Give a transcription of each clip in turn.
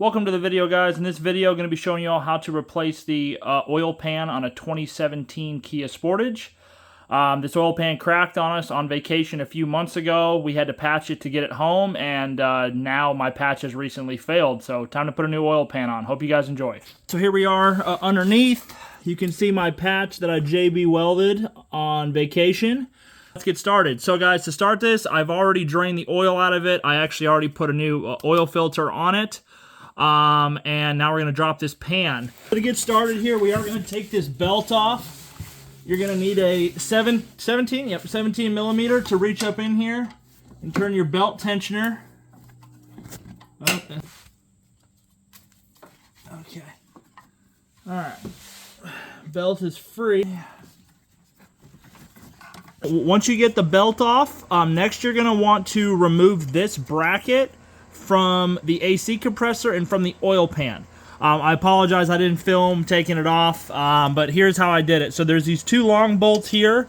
Welcome to the video, guys. In this video, I'm going to be showing you all how to replace the oil pan on a 2017 Kia Sportage. This oil pan cracked on us on vacation a few months ago. We had to patch it to get it home, and now my patch has recently failed. So time to put a new oil pan on. Hope you guys enjoy. So here we are underneath. You can see my patch that I JB welded on vacation. Let's get started. So guys, to start this, I've already drained the oil out of it. I actually already put a new oil filter on it. And now we're going to drop this pan. To get started here, we are going to take this belt off. You're going to need a 17 millimeter to reach up in here and turn your belt tensioner. Okay. Alright. Belt is free. Once you get the belt off, next you're going to want to remove this bracket from the AC compressor and from the oil pan. I apologize I didn't film taking it off, but here's how I did it. So there's these two long bolts here.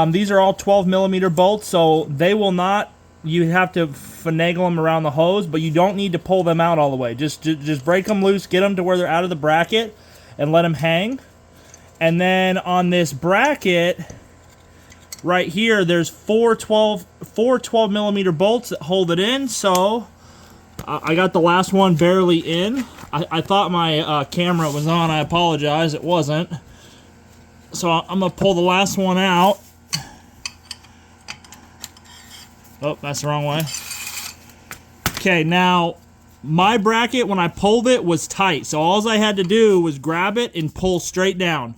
These are all 12 millimeter bolts, so they will not, you have to finagle them around the hose, but you don't need to pull them out all the way. Just break them loose, get them to where they're out of the bracket, and let them hang. And then on this bracket right here, there's four 12 millimeter bolts that hold it in. So I got the last one barely in. I thought my camera was on. I apologize, it wasn't. So I'm going to pull the last one out. Oh, that's the wrong way. Okay, now my bracket, when I pulled it, was tight. So all I had to do was grab it and pull straight down.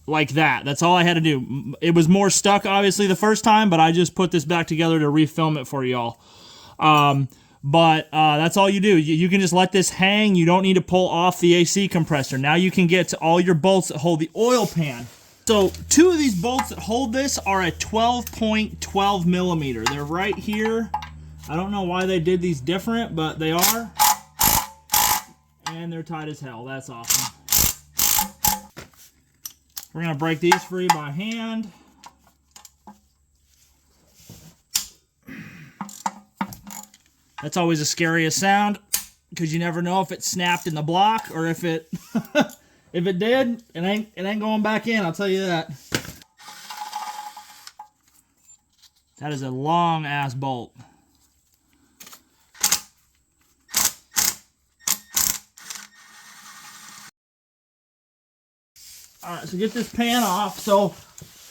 Like that. That's all I had to do. It was more stuck, obviously, the first time, but I just put this back together to refilm it for y'all. But that's all you do. You can just let this hang. You don't need to pull off the AC compressor. Now you can get to all your bolts that hold the oil pan. So two of these bolts that hold this are a 12.12 millimeter. They're right here. I don't know why they did these different, but they are. And they're tight as hell. That's awesome. We're going to break these free by hand. That's always the scariest sound, because you never know if it snapped in the block or if it if it did, it ain't going back in, I'll tell you that. That is a long ass bolt. Alright, so get this pan off. So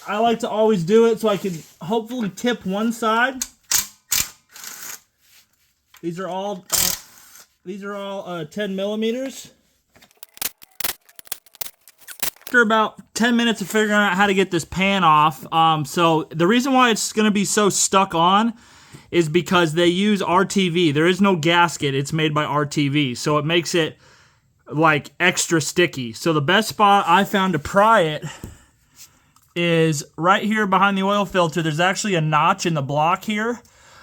I like to always do it so I can hopefully tip one side. These are all 10 millimeters. After about 10 minutes of figuring out how to get this pan off, so the reason why it's going to be so stuck on is because they use RTV. There is no gasket. It's made by RTV, so it makes it like extra sticky. So the best spot I found to pry it is right here behind the oil filter. There's actually a notch in the block here,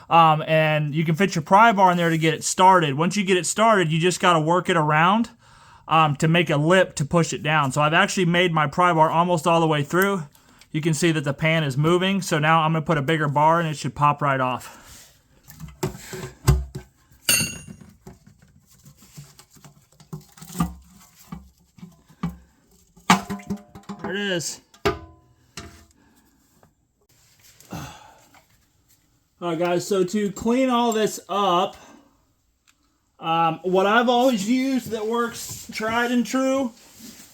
and you can fit your pry bar in there to get it started. Once you get it started, you just got to work it around to make a lip to push it down. So I've actually made my pry bar almost all the way through. You can see that the pan is moving, so now I'm going to put a bigger bar and it should pop right off. There it is. Alright guys, so to clean all this up, what I've always used that works tried and true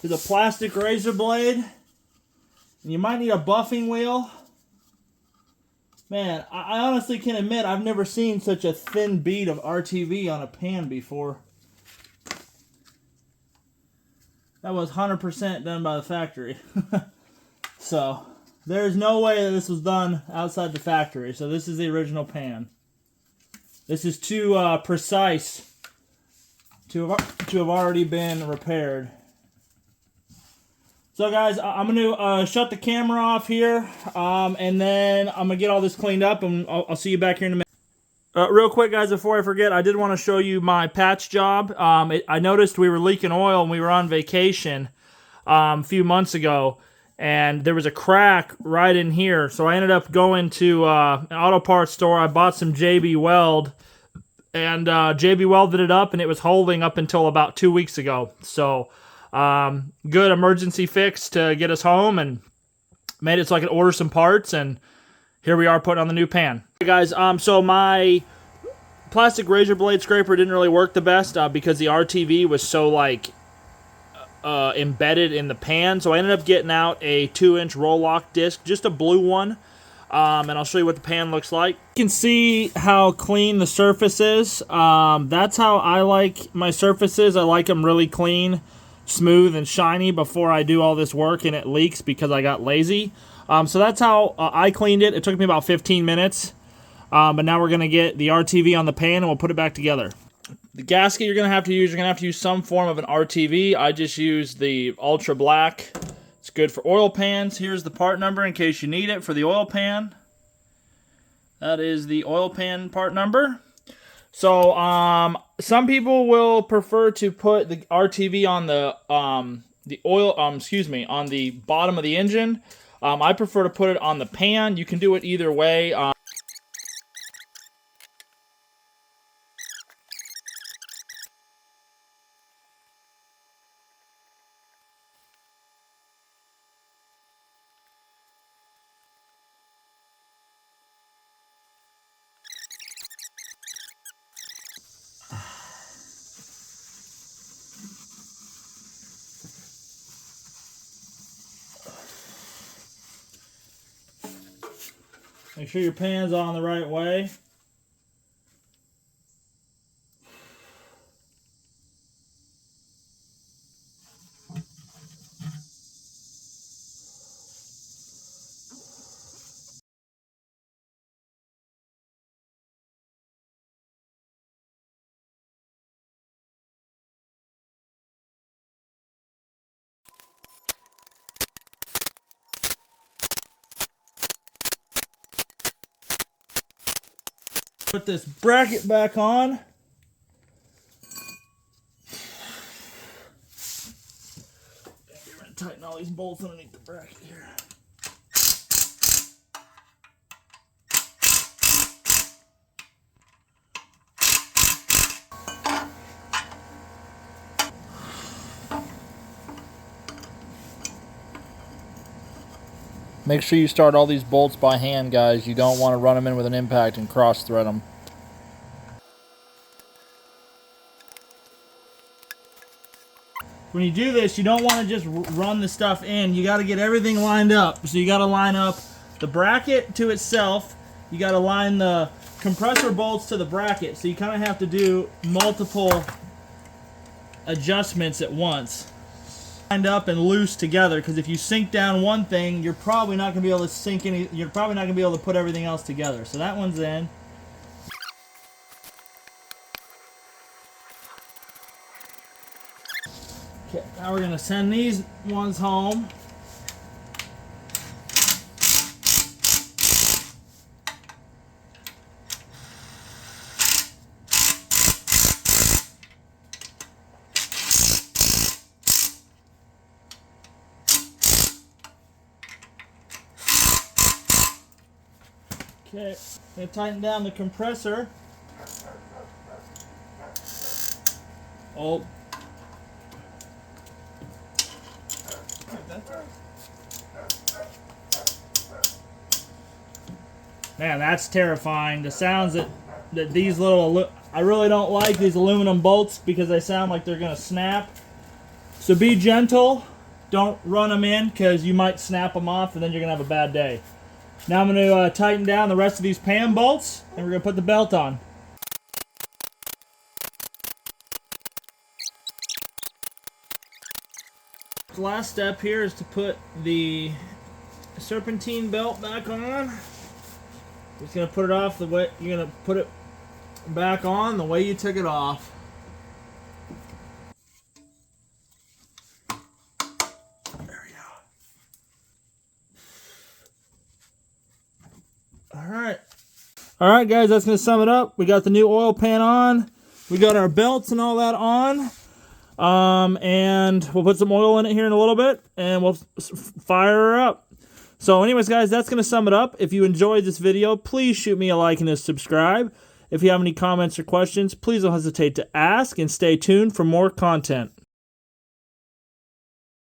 is a plastic razor blade. And you might need a buffing wheel. Man, I honestly can admit I've never seen such a thin bead of RTV on a pan before. That was 100% done by the factory. So, there's no way that this was done outside the factory. So this is the original pan. This is too precise to have already been repaired. So guys, I'm going to shut the camera off here. And then I'm going to get all this cleaned up, and I'll see you back here in a minute. Real quick, guys, before I forget, I did want to show you my patch job. I noticed we were leaking oil and we were on vacation a few months ago, and there was a crack right in here. So I ended up going to an auto parts store. I bought some JB Weld and JB welded it up, and it was holding up until about 2 weeks ago. So good emergency fix to get us home, and made it so I could order some parts, and here we are putting on the new pan. Hey guys, so my plastic razor blade scraper didn't really work the best because the RTV was so like embedded in the pan. So I ended up getting out a 2-inch roll lock disc, just a blue one, and I'll show you what the pan looks like. You can see how clean the surface is. That's how I like my surfaces. I like them really clean, smooth, and shiny before I do all this work and it leaks because I got lazy. So that's how I cleaned it. It took me about 15 minutes. But now we're going to get the RTV on the pan and we'll put it back together. The gasket you're going to have to use some form of an RTV. I just use the Ultra Black. It's good for oil pans. Here's the part number in case you need it for the oil pan. That is the oil pan part number. So some people will prefer to put the RTV on on the bottom of the engine. I prefer to put it on the pan. You can do it either way. Make sure your pan's on the right way. Put this bracket back on. You're going to tighten all these bolts underneath the bracket here. Make sure you start all these bolts by hand, guys. You don't want to run them in with an impact and cross-thread them. When you do this, you don't want to just run the stuff in. You got to get everything lined up. So you got to line up the bracket to itself. You got to line the compressor bolts to the bracket. So you kind of have to do multiple adjustments at once. Lined up and loose together, because if you sink down one thing, you're probably not going to be able to sink any. You're probably not going to be able to put everything else together. So that one's in. Okay, now we're going to send these ones home. Okay, I'm going to tighten down the compressor. Oh. Man, that's terrifying. The sounds that these little... I really don't like these aluminum bolts because they sound like they're going to snap. So be gentle. Don't run them in because you might snap them off and then you're going to have a bad day. Now I'm going to tighten down the rest of these pan bolts, and we're going to put the belt on. The last step here is to put the serpentine belt back on. Just going to put it off the way you're going to put it back on the way you took it off. Alright guys, that's going to sum it up. We got the new oil pan on. We got our belts and all that on. And we'll put some oil in it here in a little bit. And we'll fire her up. So anyways guys, that's going to sum it up. If you enjoyed this video, please shoot me a like and a subscribe. If you have any comments or questions, please don't hesitate to ask and stay tuned for more content.